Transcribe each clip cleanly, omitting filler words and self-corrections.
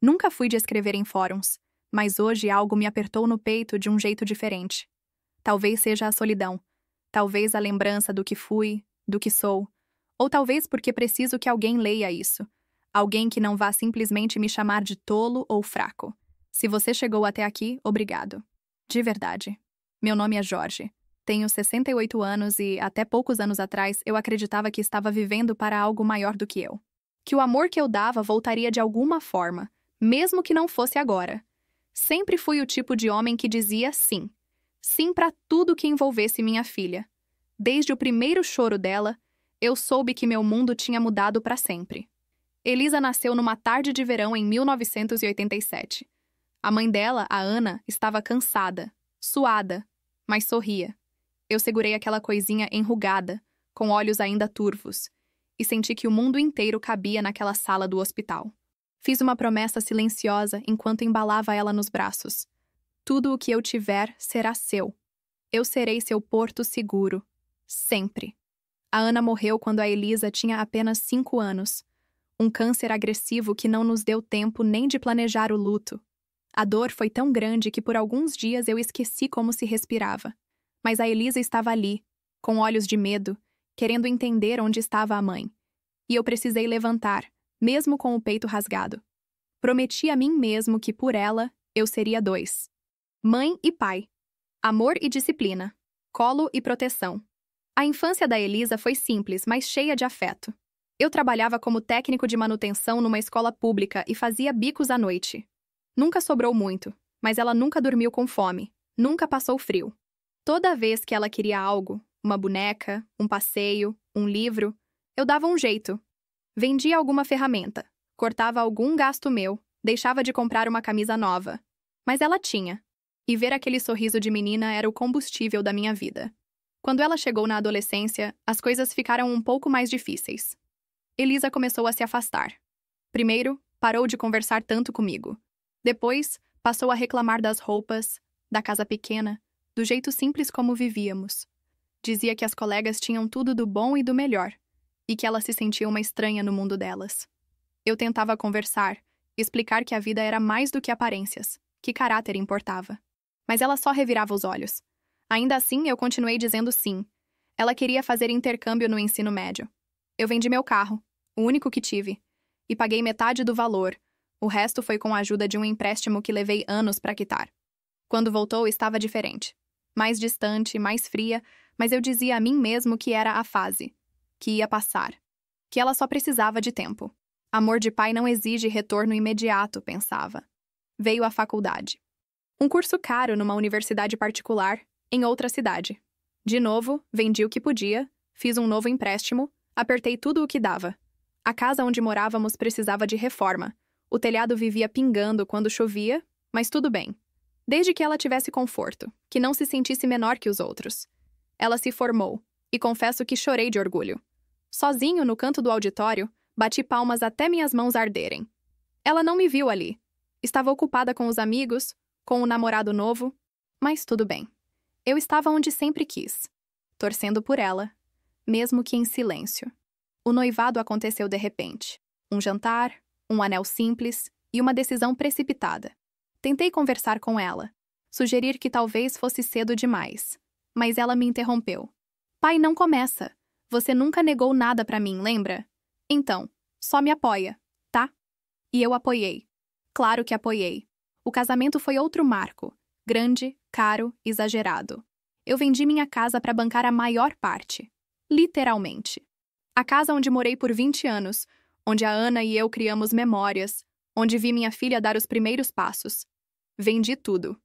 Nunca fui de escrever em fóruns, mas hoje algo me apertou no peito de um jeito diferente. Talvez seja a solidão, talvez a lembrança do que fui, do que sou, ou talvez porque preciso que alguém leia isso. Alguém que não vá simplesmente me chamar de tolo ou fraco. Se você chegou até aqui, obrigado. De verdade. Meu nome é Jorge. Tenho 68 anos e, até poucos anos atrás, eu acreditava que estava vivendo para algo maior do que eu. Que o amor que eu dava voltaria de alguma forma, mesmo que não fosse agora. Sempre fui o tipo de homem que dizia sim. Sim para tudo que envolvesse minha filha. Desde o primeiro choro dela, eu soube que meu mundo tinha mudado para sempre. Elisa nasceu numa tarde de verão em 1987. A mãe dela, a Ana, estava cansada, suada, mas sorria. Eu segurei aquela coisinha enrugada, com olhos ainda turvos, e senti que o mundo inteiro cabia naquela sala do hospital. Fiz uma promessa silenciosa enquanto embalava ela nos braços. Tudo o que eu tiver será seu. Eu serei seu porto seguro. Sempre. A Ana morreu quando a Elisa tinha apenas 5 anos. Um câncer agressivo que não nos deu tempo nem de planejar o luto. A dor foi tão grande que por alguns dias eu esqueci como se respirava. Mas a Elisa estava ali, com olhos de medo, querendo entender onde estava a mãe. E eu precisei levantar, mesmo com o peito rasgado. Prometi a mim mesmo que por ela, eu seria 2. Mãe e pai. Amor e disciplina. Colo e proteção. A infância da Elisa foi simples, mas cheia de afeto. Eu trabalhava como técnico de manutenção numa escola pública e fazia bicos à noite. Nunca sobrou muito, mas ela nunca dormiu com fome, nunca passou frio. Toda vez que ela queria algo, uma boneca, um passeio, um livro, eu dava um jeito. Vendia alguma ferramenta, cortava algum gasto meu, deixava de comprar uma camisa nova. Mas ela tinha. E ver aquele sorriso de menina era o combustível da minha vida. Quando ela chegou na adolescência, as coisas ficaram um pouco mais difíceis. Elisa começou a se afastar. Primeiro, parou de conversar tanto comigo. Depois, passou a reclamar das roupas, da casa pequena, do jeito simples como vivíamos. Dizia que as colegas tinham tudo do bom e do melhor, e que ela se sentia uma estranha no mundo delas. Eu tentava conversar, explicar que a vida era mais do que aparências, que caráter importava. Mas ela só revirava os olhos. Ainda assim, eu continuei dizendo sim. Ela queria fazer intercâmbio no ensino médio. Eu vendi meu carro, o único que tive, e paguei metade do valor. O resto foi com a ajuda de um empréstimo que levei anos para quitar. Quando voltou, estava diferente. Mais distante, mais fria, mas eu dizia a mim mesmo que era a fase, que ia passar, que ela só precisava de tempo. Amor de pai não exige retorno imediato, pensava. Veio a faculdade. Um curso caro numa universidade particular, em outra cidade. De novo, vendi o que podia, fiz um novo empréstimo, apertei tudo o que dava. A casa onde morávamos precisava de reforma. O telhado vivia pingando quando chovia, mas tudo bem. Desde que ela tivesse conforto, que não se sentisse menor que os outros. Ela se formou, e confesso que chorei de orgulho. Sozinho, no canto do auditório, bati palmas até minhas mãos arderem. Ela não me viu ali. Estava ocupada com os amigos, com o namorado novo, mas tudo bem. Eu estava onde sempre quis, torcendo por ela, mesmo que em silêncio. O noivado aconteceu de repente. Um jantar, um anel simples e uma decisão precipitada. Tentei conversar com ela, sugerir que talvez fosse cedo demais, mas ela me interrompeu. Pai, não começa. Você nunca negou nada pra mim, lembra? Então, só me apoia, tá? E eu apoiei. Claro que apoiei. O casamento foi outro marco. Grande, caro, exagerado. Eu vendi minha casa para bancar a maior parte. Literalmente. A casa onde morei por 20 anos, onde a Ana e eu criamos memórias, onde vi minha filha dar os primeiros passos. Vendi tudo.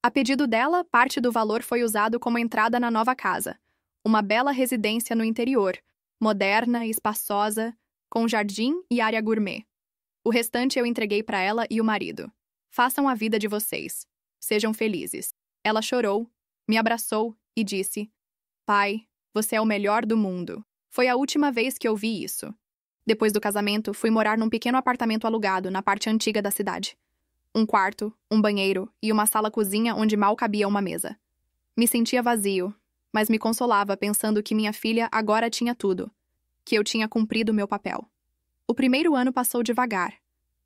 A pedido dela, parte do valor foi usado como entrada na nova casa. Uma bela residência no interior, moderna, espaçosa, com jardim e área gourmet. O restante eu entreguei para ela e o marido. Façam a vida de vocês. Sejam felizes. Ela chorou, me abraçou e disse: Pai, você é o melhor do mundo. Foi a última vez que eu vi isso. Depois do casamento, fui morar num pequeno apartamento alugado na parte antiga da cidade. Um quarto, um banheiro e uma sala-cozinha onde mal cabia uma mesa. Me sentia vazio, mas me consolava pensando que minha filha agora tinha tudo, que eu tinha cumprido meu papel. O primeiro ano passou devagar.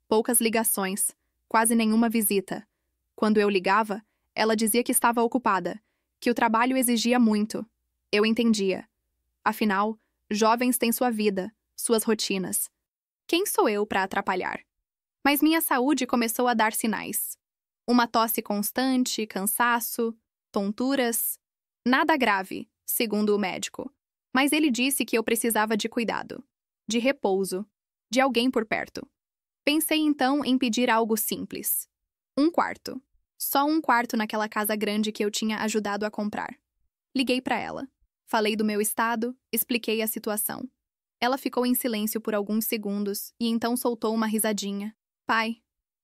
Poucas ligações, quase nenhuma visita. Quando eu ligava, ela dizia que estava ocupada, que o trabalho exigia muito. Eu entendia. Afinal, jovens têm sua vida, suas rotinas. Quem sou eu para atrapalhar? Mas minha saúde começou a dar sinais. Uma tosse constante, cansaço, tonturas. Nada grave, segundo o médico. Mas ele disse que eu precisava de cuidado, de repouso, de alguém por perto. Pensei então em pedir algo simples. Um quarto. Só um quarto naquela casa grande que eu tinha ajudado a comprar. Liguei para ela. Falei do meu estado, expliquei a situação. Ela ficou em silêncio por alguns segundos e então soltou uma risadinha. Pai,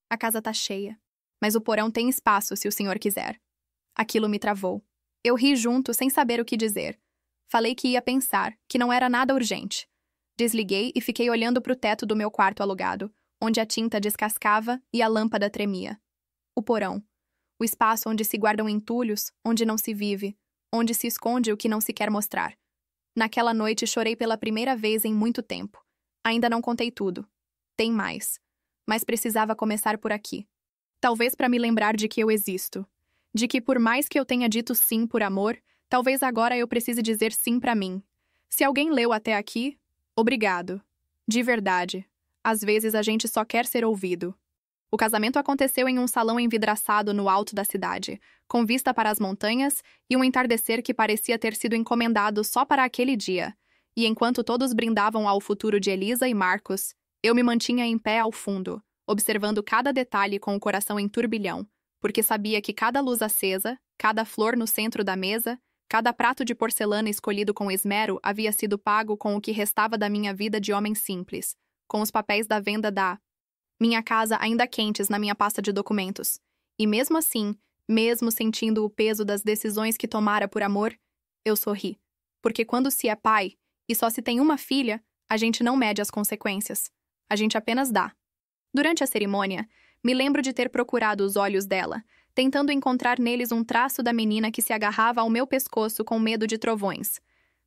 a casa tá cheia, mas o porão tem espaço se o senhor quiser. Aquilo me travou. Eu ri junto sem saber o que dizer. Falei que ia pensar, que não era nada urgente. Desliguei e fiquei olhando para o teto do meu quarto alugado, onde a tinta descascava e a lâmpada tremia. O porão. O espaço onde se guardam entulhos, onde não se vive, onde se esconde o que não se quer mostrar. Naquela noite chorei pela primeira vez em muito tempo. Ainda não contei tudo. Tem mais. Mas precisava começar por aqui. Talvez para me lembrar de que eu existo. De que por mais que eu tenha dito sim por amor, talvez agora eu precise dizer sim para mim. Se alguém leu até aqui, obrigado. De verdade. Às vezes a gente só quer ser ouvido. O casamento aconteceu em um salão envidraçado no alto da cidade, com vista para as montanhas e um entardecer que parecia ter sido encomendado só para aquele dia. E enquanto todos brindavam ao futuro de Elisa e Marcos, eu me mantinha em pé ao fundo, observando cada detalhe com o coração em turbilhão, porque sabia que cada luz acesa, cada flor no centro da mesa, cada prato de porcelana escolhido com esmero havia sido pago com o que restava da minha vida de homem simples, com os papéis da venda da minha casa ainda quentes na minha pasta de documentos. E mesmo assim, mesmo sentindo o peso das decisões que tomara por amor, eu sorri. Porque quando se é pai, e só se tem uma filha, a gente não mede as consequências. A gente apenas dá. Durante a cerimônia, me lembro de ter procurado os olhos dela, tentando encontrar neles um traço da menina que se agarrava ao meu pescoço com medo de trovões.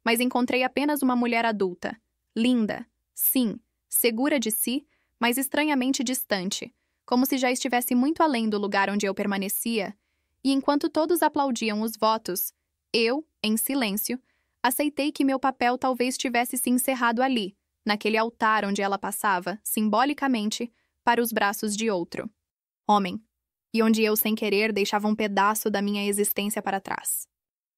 Mas encontrei apenas uma mulher adulta. Linda, sim, segura de si, mas estranhamente distante, como se já estivesse muito além do lugar onde eu permanecia, e enquanto todos aplaudiam os votos, eu, em silêncio, aceitei que meu papel talvez tivesse se encerrado ali, naquele altar onde ela passava, simbolicamente, para os braços de outro homem, e onde eu, sem querer, deixava um pedaço da minha existência para trás.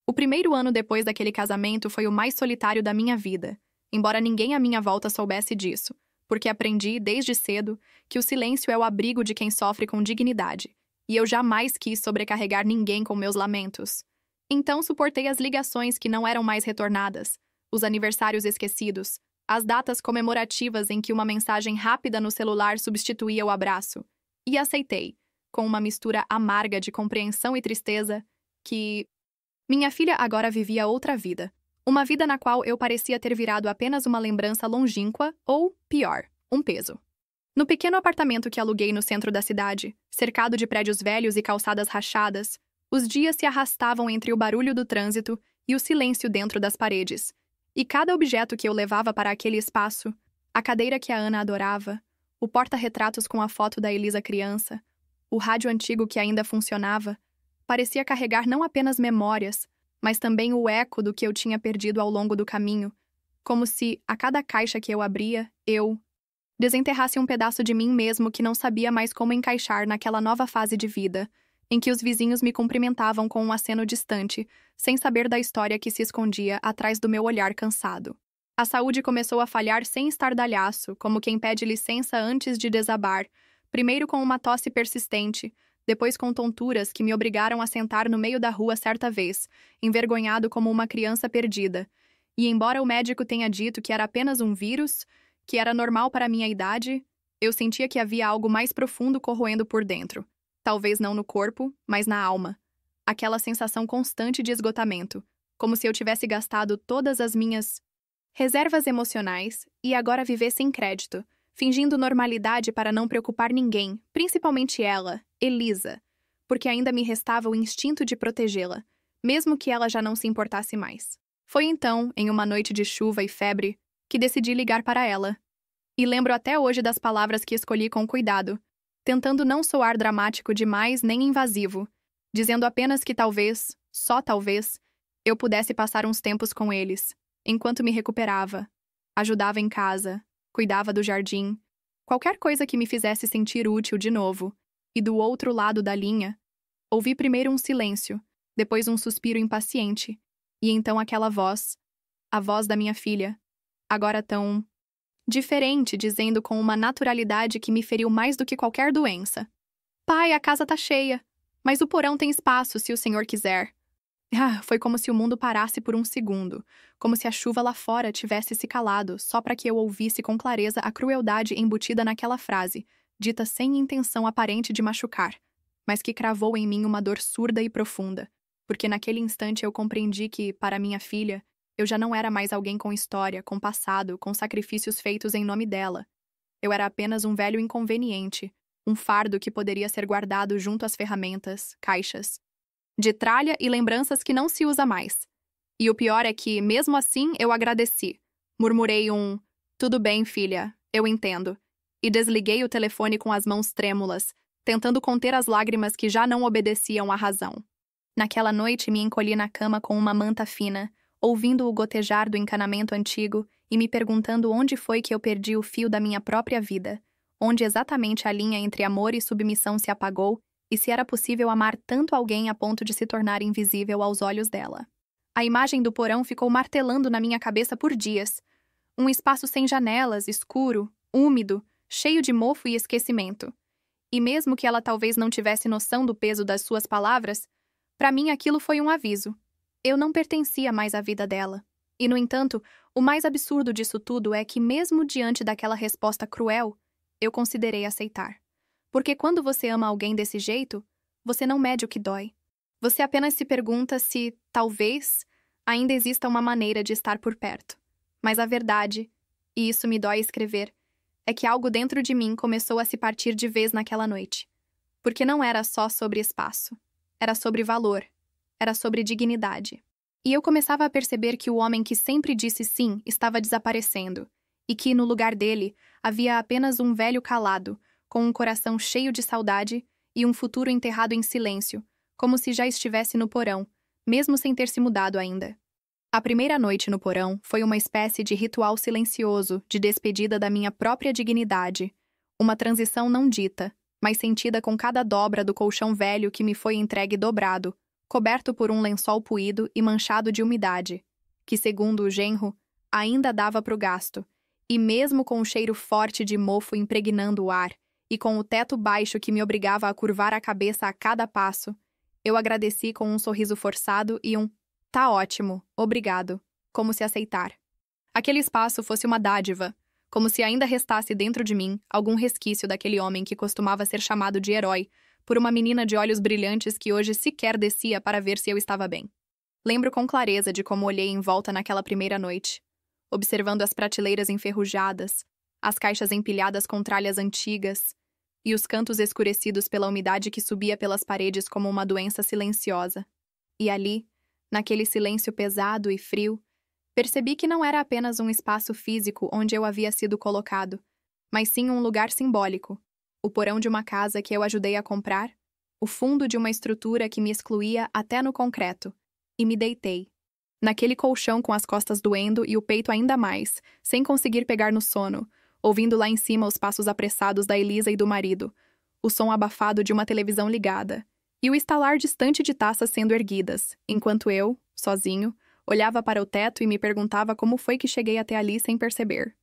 O primeiro ano depois daquele casamento foi o mais solitário da minha vida, embora ninguém à minha volta soubesse disso, porque aprendi, desde cedo, que o silêncio é o abrigo de quem sofre com dignidade, e eu jamais quis sobrecarregar ninguém com meus lamentos. Então suportei as ligações que não eram mais retornadas, os aniversários esquecidos, as datas comemorativas em que uma mensagem rápida no celular substituía o abraço, e aceitei, com uma mistura amarga de compreensão e tristeza, que minha filha agora vivia outra vida. Uma vida na qual eu parecia ter virado apenas uma lembrança longínqua ou, pior, um peso. No pequeno apartamento que aluguei no centro da cidade, cercado de prédios velhos e calçadas rachadas, os dias se arrastavam entre o barulho do trânsito e o silêncio dentro das paredes. E cada objeto que eu levava para aquele espaço, a cadeira que a Ana adorava, o porta-retratos com a foto da Elisa criança, o rádio antigo que ainda funcionava, parecia carregar não apenas memórias, mas também o eco do que eu tinha perdido ao longo do caminho, como se, a cada caixa que eu abria, eu desenterrasse um pedaço de mim mesmo que não sabia mais como encaixar naquela nova fase de vida, em que os vizinhos me cumprimentavam com um aceno distante, sem saber da história que se escondia atrás do meu olhar cansado. A saúde começou a falhar sem estardalhaço, como quem pede licença antes de desabar, primeiro com uma tosse persistente, depois com tonturas que me obrigaram a sentar no meio da rua certa vez, envergonhado como uma criança perdida. E embora o médico tenha dito que era apenas um vírus, que era normal para minha idade, eu sentia que havia algo mais profundo corroendo por dentro. Talvez não no corpo, mas na alma. Aquela sensação constante de esgotamento, como se eu tivesse gastado todas as minhas reservas emocionais e agora vivesse em crédito, fingindo normalidade para não preocupar ninguém, principalmente ela, Elisa, porque ainda me restava o instinto de protegê-la, mesmo que ela já não se importasse mais. Foi então, em uma noite de chuva e febre, que decidi ligar para ela. E lembro até hoje das palavras que escolhi com cuidado, tentando não soar dramático demais nem invasivo, dizendo apenas que talvez, só talvez, eu pudesse passar uns tempos com eles, enquanto me recuperava, ajudava em casa, cuidava do jardim, qualquer coisa que me fizesse sentir útil de novo. E do outro lado da linha, ouvi primeiro um silêncio, depois um suspiro impaciente, e então aquela voz, a voz da minha filha, agora tão diferente, dizendo com uma naturalidade que me feriu mais do que qualquer doença: "Pai, a casa tá cheia, mas o porão tem espaço se o senhor quiser." Foi como se o mundo parasse por um segundo, como se a chuva lá fora tivesse se calado, só para que eu ouvisse com clareza a crueldade embutida naquela frase, dita sem intenção aparente de machucar, mas que cravou em mim uma dor surda e profunda, porque naquele instante eu compreendi que, para minha filha, eu já não era mais alguém com história, com passado, com sacrifícios feitos em nome dela. Eu era apenas um velho inconveniente, um fardo que poderia ser guardado junto às ferramentas, caixas de tralha e lembranças que não se usa mais. E o pior é que, mesmo assim, eu agradeci. Murmurei um "tudo bem, filha, eu entendo", e desliguei o telefone com as mãos trêmulas, tentando conter as lágrimas que já não obedeciam à razão. Naquela noite me encolhi na cama com uma manta fina, ouvindo o gotejar do encanamento antigo e me perguntando onde foi que eu perdi o fio da minha própria vida, onde exatamente a linha entre amor e submissão se apagou e se era possível amar tanto alguém a ponto de se tornar invisível aos olhos dela. A imagem do porão ficou martelando na minha cabeça por dias. Um espaço sem janelas, escuro, úmido, cheio de mofo e esquecimento. E mesmo que ela talvez não tivesse noção do peso das suas palavras, para mim aquilo foi um aviso. Eu não pertencia mais à vida dela. E, no entanto, o mais absurdo disso tudo é que, mesmo diante daquela resposta cruel, eu considerei aceitar. Porque quando você ama alguém desse jeito, você não mede o que dói. Você apenas se pergunta se, talvez, ainda exista uma maneira de estar por perto. Mas a verdade, e isso me dói escrever, é que algo dentro de mim começou a se partir de vez naquela noite. Porque não era só sobre espaço. Era sobre valor. Era sobre dignidade. E eu começava a perceber que o homem que sempre disse sim estava desaparecendo, e que, no lugar dele, havia apenas um velho calado, com um coração cheio de saudade e um futuro enterrado em silêncio, como se já estivesse no porão, mesmo sem ter se mudado ainda. A primeira noite no porão foi uma espécie de ritual silencioso de despedida da minha própria dignidade, uma transição não dita, mas sentida com cada dobra do colchão velho que me foi entregue dobrado, coberto por um lençol puído e manchado de umidade, que, segundo o genro, ainda dava para o gasto, e mesmo com o cheiro forte de mofo impregnando o ar, e com o teto baixo que me obrigava a curvar a cabeça a cada passo, eu agradeci com um sorriso forçado e um "tá ótimo, obrigado", como se aceitar. Aquele espaço fosse uma dádiva, como se ainda restasse dentro de mim algum resquício daquele homem que costumava ser chamado de herói por uma menina de olhos brilhantes que hoje sequer descia para ver se eu estava bem. Lembro com clareza de como olhei em volta naquela primeira noite, observando as prateleiras enferrujadas, as caixas empilhadas com tralhas antigas e os cantos escurecidos pela umidade que subia pelas paredes como uma doença silenciosa. E ali, naquele silêncio pesado e frio, percebi que não era apenas um espaço físico onde eu havia sido colocado, mas sim um lugar simbólico, o porão de uma casa que eu ajudei a comprar, o fundo de uma estrutura que me excluía até no concreto, e me deitei. Naquele colchão com as costas doendo e o peito ainda mais, sem conseguir pegar no sono, ouvindo lá em cima os passos apressados da Elisa e do marido, o som abafado de uma televisão ligada, e o estalar distante de taças sendo erguidas, enquanto eu, sozinho, olhava para o teto e me perguntava como foi que cheguei até ali sem perceber.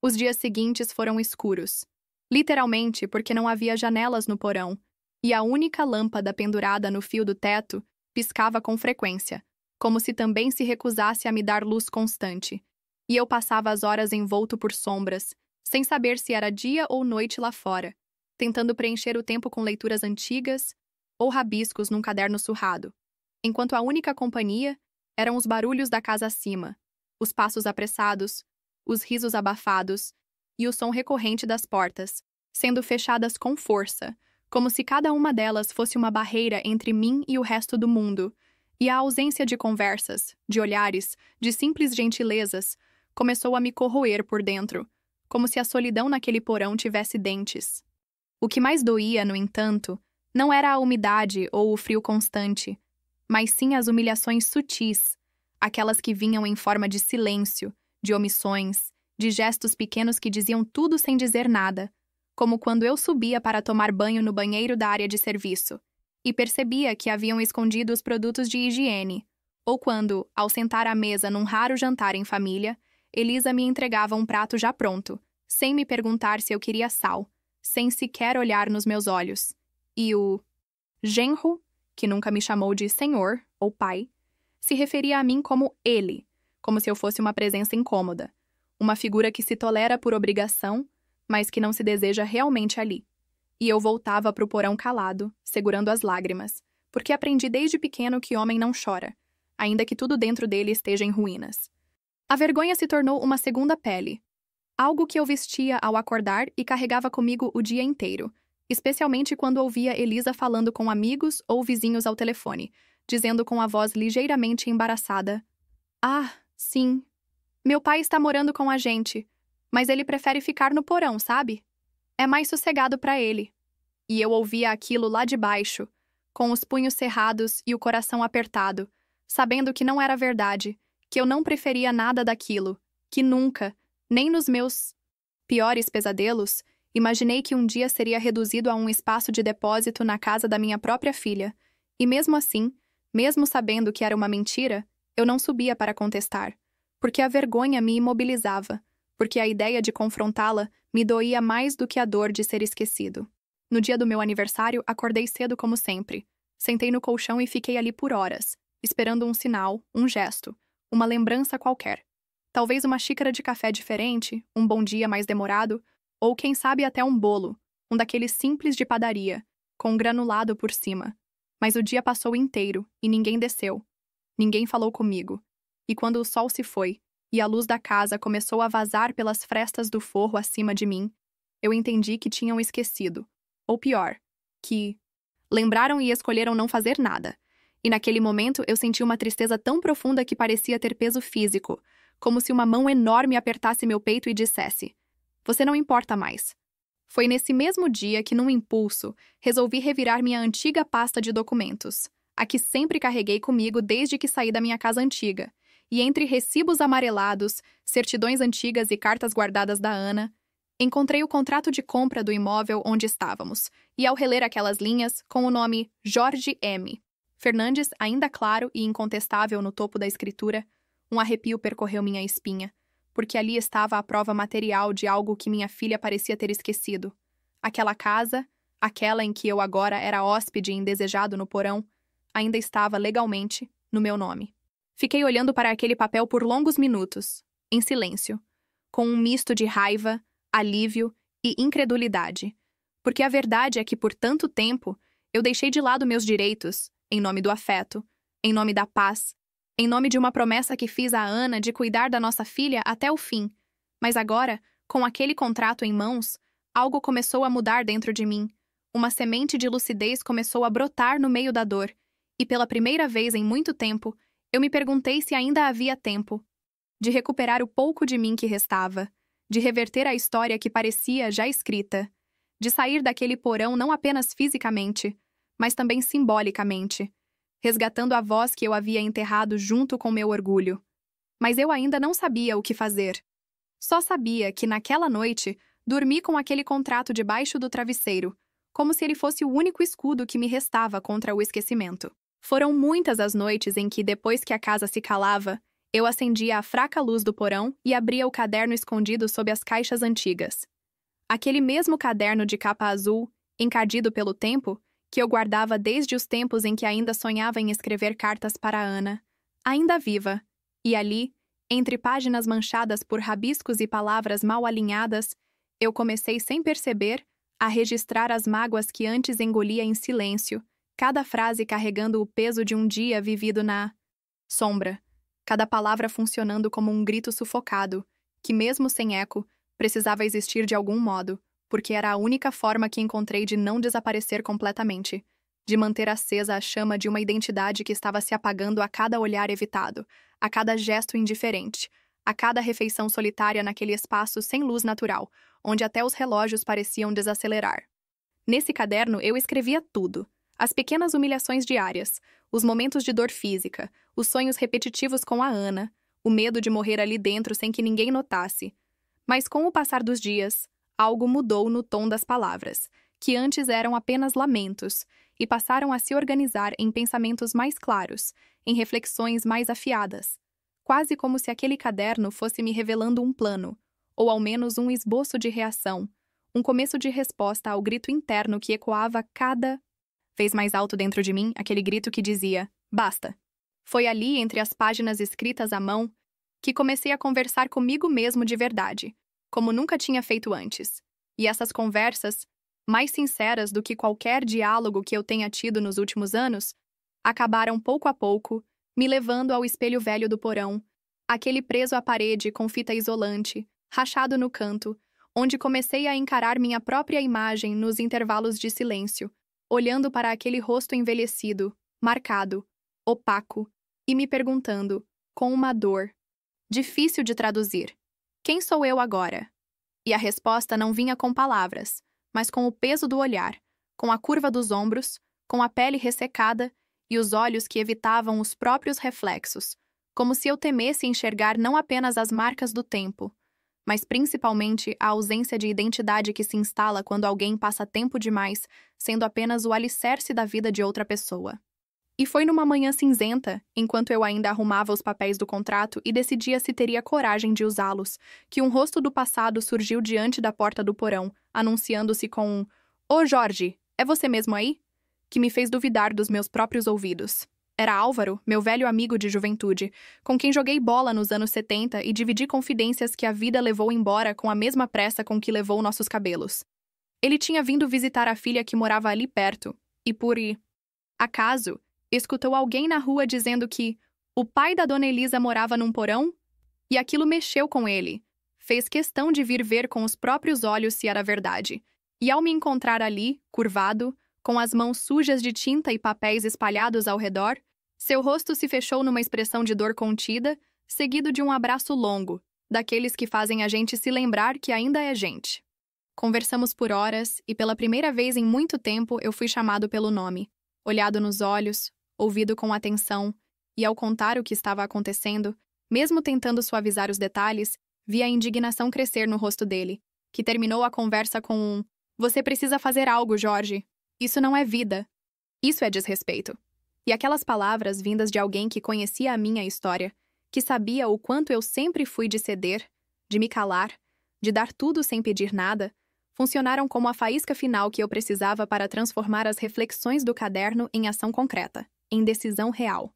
Os dias seguintes foram escuros. Literalmente, porque não havia janelas no porão, e a única lâmpada pendurada no fio do teto piscava com frequência, como se também se recusasse a me dar luz constante. E eu passava as horas envolto por sombras, sem saber se era dia ou noite lá fora, tentando preencher o tempo com leituras antigas ou rabiscos num caderno surrado, enquanto a única companhia eram os barulhos da casa acima, os passos apressados, os risos abafados e o som recorrente das portas, sendo fechadas com força, como se cada uma delas fosse uma barreira entre mim e o resto do mundo, e a ausência de conversas, de olhares, de simples gentilezas, começou a me corroer por dentro, como se a solidão naquele porão tivesse dentes. O que mais doía, no entanto, não era a umidade ou o frio constante, mas sim as humilhações sutis, aquelas que vinham em forma de silêncio, de omissões, de gestos pequenos que diziam tudo sem dizer nada, como quando eu subia para tomar banho no banheiro da área de serviço e percebia que haviam escondido os produtos de higiene, ou quando, ao sentar à mesa num raro jantar em família, Elisa me entregava um prato já pronto, sem me perguntar se eu queria sal, sem sequer olhar nos meus olhos. E o genro, que nunca me chamou de senhor ou pai, se referia a mim como ele, como se eu fosse uma presença incômoda, uma figura que se tolera por obrigação, mas que não se deseja realmente ali. E eu voltava para o porão calado, segurando as lágrimas, porque aprendi desde pequeno que homem não chora, ainda que tudo dentro dele esteja em ruínas. A vergonha se tornou uma segunda pele, algo que eu vestia ao acordar e carregava comigo o dia inteiro, especialmente quando ouvia Elisa falando com amigos ou vizinhos ao telefone, dizendo com a voz ligeiramente embaraçada: "Ah, sim, meu pai está morando com a gente, mas ele prefere ficar no porão, sabe? É mais sossegado para ele." E eu ouvia aquilo lá de baixo, com os punhos cerrados e o coração apertado, sabendo que não era verdade, que eu não preferia nada daquilo, que nunca, nem nos meus piores pesadelos, imaginei que um dia seria reduzido a um espaço de depósito na casa da minha própria filha. E mesmo assim, mesmo sabendo que era uma mentira, eu não subia para contestar, porque a vergonha me imobilizava, porque a ideia de confrontá-la me doía mais do que a dor de ser esquecido. No dia do meu aniversário, acordei cedo como sempre. Sentei no colchão e fiquei ali por horas, esperando um sinal, um gesto, uma lembrança qualquer. Talvez uma xícara de café diferente, um bom dia mais demorado, ou quem sabe até um bolo, um daqueles simples de padaria, com um granulado por cima. Mas o dia passou inteiro e ninguém desceu. Ninguém falou comigo. E quando o sol se foi e a luz da casa começou a vazar pelas frestas do forro acima de mim, eu entendi que tinham esquecido. Ou pior, que lembraram e escolheram não fazer nada. E naquele momento eu senti uma tristeza tão profunda que parecia ter peso físico, como se uma mão enorme apertasse meu peito e dissesse: "Você não importa mais." Foi nesse mesmo dia que, num impulso, resolvi revirar minha antiga pasta de documentos, a que sempre carreguei comigo desde que saí da minha casa antiga, e entre recibos amarelados, certidões antigas e cartas guardadas da Ana, encontrei o contrato de compra do imóvel onde estávamos, e ao reler aquelas linhas, com o nome Jorge M. Fernandes ainda claro e incontestável no topo da escritura, um arrepio percorreu minha espinha, porque ali estava a prova material de algo que minha filha parecia ter esquecido. Aquela casa, aquela em que eu agora era hóspede e indesejado no porão, ainda estava legalmente no meu nome. Fiquei olhando para aquele papel por longos minutos, em silêncio, com um misto de raiva, alívio e incredulidade, porque a verdade é que por tanto tempo eu deixei de lado meus direitos, em nome do afeto, em nome da paz, em nome de uma promessa que fiz à Ana de cuidar da nossa filha até o fim. Mas agora, com aquele contrato em mãos, algo começou a mudar dentro de mim. Uma semente de lucidez começou a brotar no meio da dor, e pela primeira vez em muito tempo, eu me perguntei se ainda havia tempo de recuperar o pouco de mim que restava, de reverter a história que parecia já escrita, de sair daquele porão não apenas fisicamente, mas também simbolicamente, resgatando a voz que eu havia enterrado junto com meu orgulho. Mas eu ainda não sabia o que fazer. Só sabia que, naquela noite, dormi com aquele contrato debaixo do travesseiro, como se ele fosse o único escudo que me restava contra o esquecimento. Foram muitas as noites em que, depois que a casa se calava, eu acendia a fraca luz do porão e abria o caderno escondido sob as caixas antigas. Aquele mesmo caderno de capa azul, encardido pelo tempo, que eu guardava desde os tempos em que ainda sonhava em escrever cartas para Ana, ainda viva, e ali, entre páginas manchadas por rabiscos e palavras mal alinhadas, eu comecei sem perceber a registrar as mágoas que antes engolia em silêncio, cada frase carregando o peso de um dia vivido na sombra, cada palavra funcionando como um grito sufocado, que mesmo sem eco, precisava existir de algum modo, porque era a única forma que encontrei de não desaparecer completamente, de manter acesa a chama de uma identidade que estava se apagando a cada olhar evitado, a cada gesto indiferente, a cada refeição solitária naquele espaço sem luz natural, onde até os relógios pareciam desacelerar. Nesse caderno eu escrevia tudo: as pequenas humilhações diárias, os momentos de dor física, os sonhos repetitivos com a Ana, o medo de morrer ali dentro sem que ninguém notasse. Mas com o passar dos dias, algo mudou no tom das palavras, que antes eram apenas lamentos, e passaram a se organizar em pensamentos mais claros, em reflexões mais afiadas. Quase como se aquele caderno fosse me revelando um plano, ou ao menos um esboço de reação, um começo de resposta ao grito interno que ecoava cada vez mais alto dentro de mim, aquele grito que dizia: basta. Foi ali, entre as páginas escritas à mão, que comecei a conversar comigo mesmo de verdade, como nunca tinha feito antes. E essas conversas, mais sinceras do que qualquer diálogo que eu tenha tido nos últimos anos, acabaram pouco a pouco, me levando ao espelho velho do porão, aquele preso à parede com fita isolante, rachado no canto, onde comecei a encarar minha própria imagem nos intervalos de silêncio, olhando para aquele rosto envelhecido, marcado, opaco, e me perguntando, com uma dor difícil de traduzir: quem sou eu agora? E a resposta não vinha com palavras, mas com o peso do olhar, com a curva dos ombros, com a pele ressecada e os olhos que evitavam os próprios reflexos, como se eu temesse enxergar não apenas as marcas do tempo, mas principalmente a ausência de identidade que se instala quando alguém passa tempo demais sendo apenas o alicerce da vida de outra pessoa. E foi numa manhã cinzenta, enquanto eu ainda arrumava os papéis do contrato e decidia se teria coragem de usá-los, que um rosto do passado surgiu diante da porta do porão, anunciando-se com um "Ô Jorge, é você mesmo aí?", que me fez duvidar dos meus próprios ouvidos. Era Álvaro, meu velho amigo de juventude, com quem joguei bola nos anos 70 e dividi confidências que a vida levou embora com a mesma pressa com que levou nossos cabelos. Ele tinha vindo visitar a filha que morava ali perto, e por acaso, escutou alguém na rua dizendo que o pai da dona Elisa morava num porão? E aquilo mexeu com ele. Fez questão de vir ver com os próprios olhos se era verdade. E ao me encontrar ali, curvado, com as mãos sujas de tinta e papéis espalhados ao redor, seu rosto se fechou numa expressão de dor contida, seguido de um abraço longo, daqueles que fazem a gente se lembrar que ainda é gente. Conversamos por horas e pela primeira vez em muito tempo eu fui chamado pelo nome, olhado nos olhos, ouvido com atenção, e ao contar o que estava acontecendo, mesmo tentando suavizar os detalhes, vi a indignação crescer no rosto dele, que terminou a conversa com um "Você precisa fazer algo, Jorge. Isso não é vida. Isso é desrespeito." E aquelas palavras vindas de alguém que conhecia a minha história, que sabia o quanto eu sempre fui de ceder, de me calar, de dar tudo sem pedir nada, funcionaram como a faísca final que eu precisava para transformar as reflexões do caderno em ação concreta, em decisão real.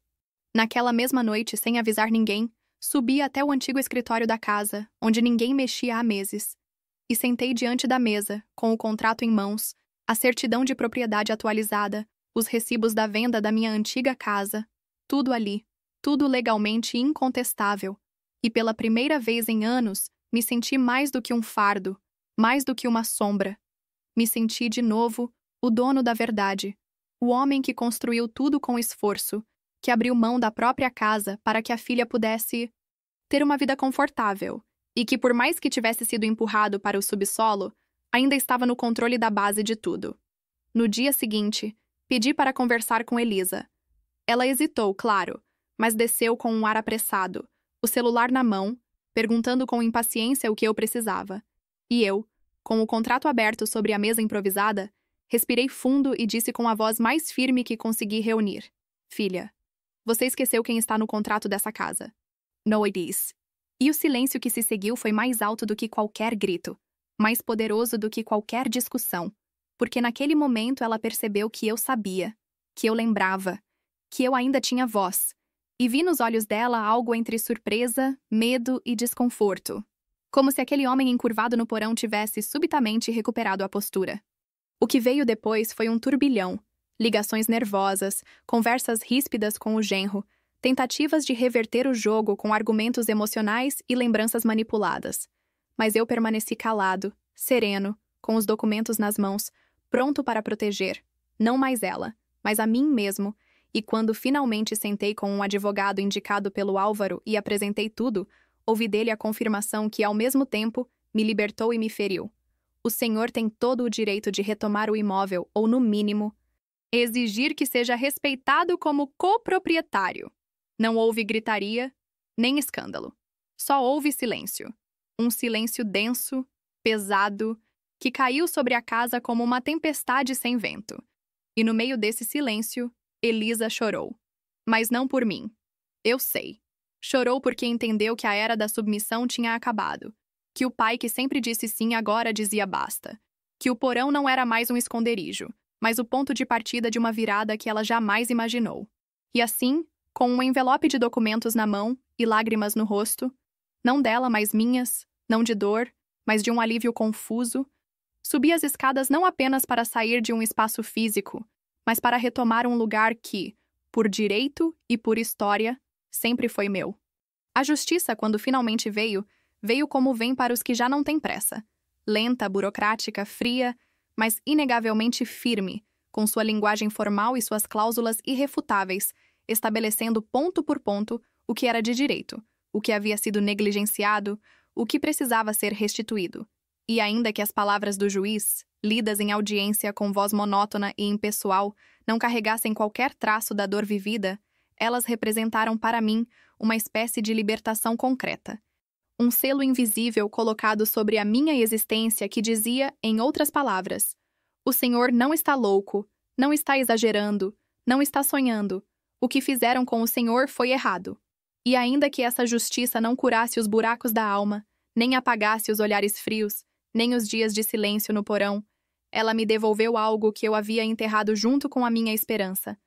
Naquela mesma noite, sem avisar ninguém, subi até o antigo escritório da casa, onde ninguém mexia há meses, e sentei diante da mesa, com o contrato em mãos, a certidão de propriedade atualizada, os recibos da venda da minha antiga casa, tudo ali, tudo legalmente incontestável, e pela primeira vez em anos, me senti mais do que um fardo, mais do que uma sombra. Me senti de novo o dono da verdade, o homem que construiu tudo com esforço, que abriu mão da própria casa para que a filha pudesse ter uma vida confortável, e que, por mais que tivesse sido empurrado para o subsolo, ainda estava no controle da base de tudo. No dia seguinte, pedi para conversar com Elisa. Ela hesitou, claro, mas desceu com um ar apressado, o celular na mão, perguntando com impaciência o que eu precisava. E eu, com o contrato aberto sobre a mesa improvisada, respirei fundo e disse com a voz mais firme que consegui reunir: "Filha, você esqueceu quem está no contrato dessa casa." "No, it is." E o silêncio que se seguiu foi mais alto do que qualquer grito, mais poderoso do que qualquer discussão, porque naquele momento ela percebeu que eu sabia, que eu lembrava, que eu ainda tinha voz, e vi nos olhos dela algo entre surpresa, medo e desconforto, como se aquele homem encurvado no porão tivesse subitamente recuperado a postura. O que veio depois foi um turbilhão, ligações nervosas, conversas ríspidas com o genro, tentativas de reverter o jogo com argumentos emocionais e lembranças manipuladas. Mas eu permaneci calado, sereno, com os documentos nas mãos, pronto para proteger, não mais ela, mas a mim mesmo, e quando finalmente sentei com um advogado indicado pelo Álvaro e apresentei tudo, Ouvi dele a confirmação que, ao mesmo tempo, me libertou e me feriu. O senhor tem todo o direito de retomar o imóvel ou, no mínimo, exigir que seja respeitado como coproprietário. Não houve gritaria, nem escândalo. Só houve silêncio. Um silêncio denso, pesado, que caiu sobre a casa como uma tempestade sem vento. E no meio desse silêncio, Elisa chorou. Mas não por mim. Eu sei. Chorou porque entendeu que a era da submissão tinha acabado. Que o pai que sempre disse sim agora dizia basta. Que o porão não era mais um esconderijo, mas o ponto de partida de uma virada que ela jamais imaginou. E assim, com um envelope de documentos na mão e lágrimas no rosto, não dela, mas minhas, não de dor, mas de um alívio confuso, subi as escadas não apenas para sair de um espaço físico, mas para retomar um lugar que, por direito e por história, sempre foi meu. A justiça, quando finalmente veio, veio como vem para os que já não têm pressa. Lenta, burocrática, fria, mas inegavelmente firme, com sua linguagem formal e suas cláusulas irrefutáveis, estabelecendo ponto por ponto o que era de direito, o que havia sido negligenciado, o que precisava ser restituído. E ainda que as palavras do juiz, lidas em audiência com voz monótona e impessoal, não carregassem qualquer traço da dor vivida, elas representaram para mim uma espécie de libertação concreta. Um selo invisível colocado sobre a minha existência que dizia, em outras palavras, o Senhor não está louco, não está exagerando, não está sonhando. O que fizeram com o Senhor foi errado. E ainda que essa justiça não curasse os buracos da alma, nem apagasse os olhares frios, nem os dias de silêncio no porão, ela me devolveu algo que eu havia enterrado junto com a minha esperança,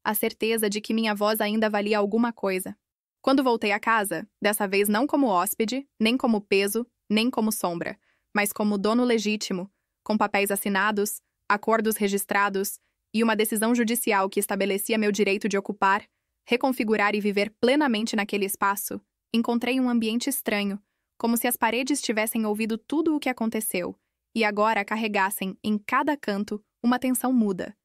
a certeza de que minha voz ainda valia alguma coisa. Quando voltei a casa, dessa vez não como hóspede, nem como peso, nem como sombra, mas como dono legítimo, com papéis assinados, acordos registrados e uma decisão judicial que estabelecia meu direito de ocupar, reconfigurar e viver plenamente naquele espaço, encontrei um ambiente estranho, como se as paredes tivessem ouvido tudo o que aconteceu e agora carregassem, em cada canto, uma tensão muda.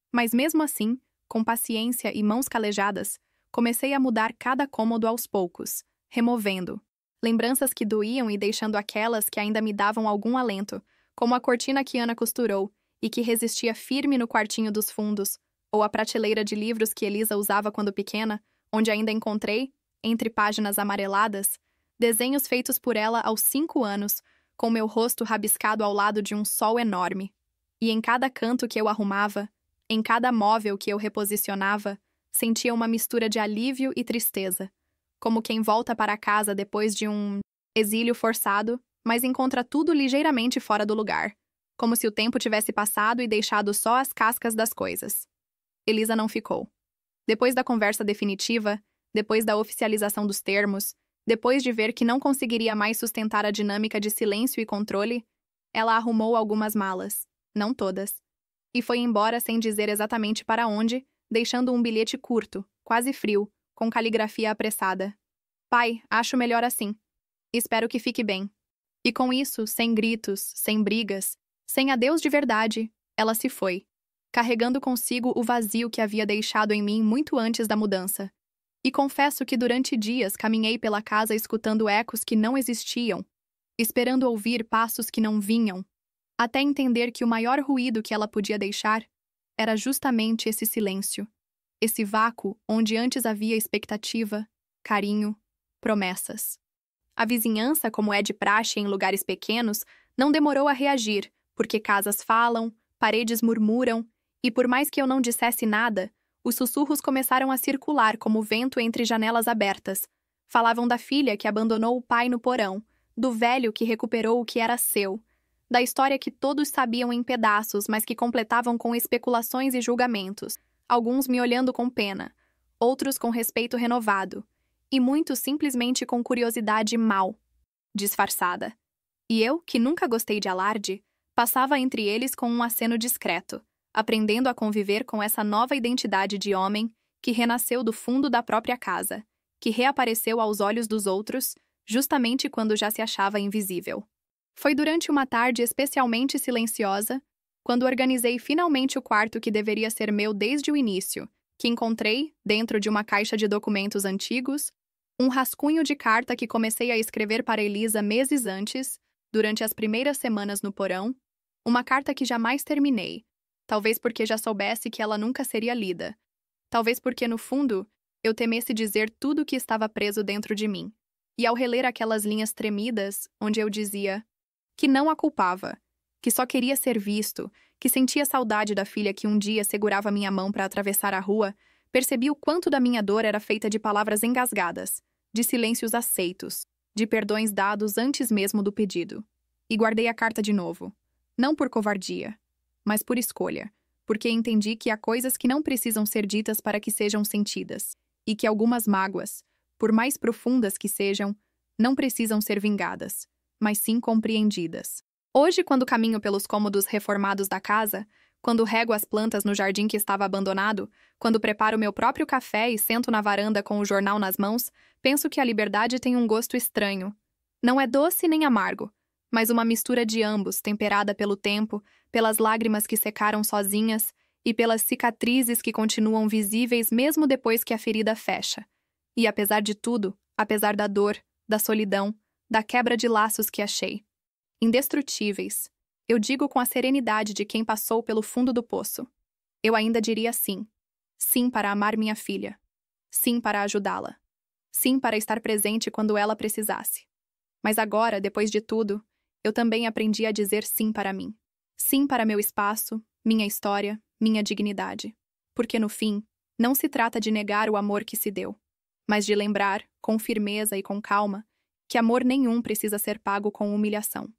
Mas mesmo assim, com paciência e mãos calejadas, comecei a mudar cada cômodo aos poucos, removendo lembranças que doíam e deixando aquelas que ainda me davam algum alento, como a cortina que Ana costurou e que resistia firme no quartinho dos fundos, ou a prateleira de livros que Elisa usava quando pequena, onde ainda encontrei, entre páginas amareladas, desenhos feitos por ela aos 5 anos, com meu rosto rabiscado ao lado de um sol enorme. E em cada canto que eu arrumava, em cada móvel que eu reposicionava, sentia uma mistura de alívio e tristeza, como quem volta para casa depois de um exílio forçado, mas encontra tudo ligeiramente fora do lugar, como se o tempo tivesse passado e deixado só as cascas das coisas. Elisa não ficou. Depois da conversa definitiva, depois da oficialização dos termos, depois de ver que não conseguiria mais sustentar a dinâmica de silêncio e controle, ela arrumou algumas malas, não todas, e foi embora sem dizer exatamente para onde, deixando um bilhete curto, quase frio, com caligrafia apressada. Pai, acho melhor assim. Espero que fique bem. E com isso, sem gritos, sem brigas, sem adeus de verdade, ela se foi, carregando consigo o vazio que havia deixado em mim muito antes da mudança. E confesso que durante dias caminhei pela casa escutando ecos que não existiam, esperando ouvir passos que não vinham, até entender que o maior ruído que ela podia deixar era justamente esse silêncio, esse vácuo onde antes havia expectativa, carinho, promessas. A vizinhança, como é de praxe em lugares pequenos, não demorou a reagir, porque casas falam, paredes murmuram, e por mais que eu não dissesse nada, os sussurros começaram a circular como vento entre janelas abertas. Falavam da filha que abandonou o pai no porão, do velho que recuperou o que era seu, da história que todos sabiam em pedaços, mas que completavam com especulações e julgamentos, alguns me olhando com pena, outros com respeito renovado, e muitos simplesmente com curiosidade mal, disfarçada. E eu, que nunca gostei de alarde, passava entre eles com um aceno discreto, aprendendo a conviver com essa nova identidade de homem que renasceu do fundo da própria casa, que reapareceu aos olhos dos outros, justamente quando já se achava invisível. Foi durante uma tarde especialmente silenciosa, quando organizei finalmente o quarto que deveria ser meu desde o início, que encontrei, dentro de uma caixa de documentos antigos, Um rascunho de carta que comecei a escrever para Elisa meses antes, durante as primeiras semanas no porão. Uma carta que jamais terminei, talvez porque já soubesse que ela nunca seria lida. Talvez porque, no fundo, eu temesse dizer tudo o que estava preso dentro de mim. E ao reler aquelas linhas tremidas, onde eu dizia que não a culpava, que só queria ser visto, que sentia saudade da filha que um dia segurava minha mão para atravessar a rua, percebi o quanto da minha dor era feita de palavras engasgadas, de silêncios aceitos, de perdões dados antes mesmo do pedido. E guardei a carta de novo. Não por covardia, mas por escolha, porque entendi que há coisas que não precisam ser ditas para que sejam sentidas, e que algumas mágoas, por mais profundas que sejam, não precisam ser vingadas, mas sim compreendidas. Hoje, quando caminho pelos cômodos reformados da casa, quando rego as plantas no jardim que estava abandonado, quando preparo meu próprio café e sento na varanda com o jornal nas mãos, penso que a liberdade tem um gosto estranho. Não é doce nem amargo, mas uma mistura de ambos, temperada pelo tempo, pelas lágrimas que secaram sozinhas e pelas cicatrizes que continuam visíveis mesmo depois que a ferida fecha. E apesar de tudo, apesar da dor, da solidão, da quebra de laços que achei, indestrutíveis, eu digo com a serenidade de quem passou pelo fundo do poço. Eu ainda diria sim. Sim para amar minha filha. Sim para ajudá-la. Sim para estar presente quando ela precisasse. Mas agora, depois de tudo, eu também aprendi a dizer sim para mim. Sim para meu espaço, minha história, minha dignidade. Porque, no fim, não se trata de negar o amor que se deu, mas de lembrar, com firmeza e com calma, que amor nenhum precisa ser pago com humilhação.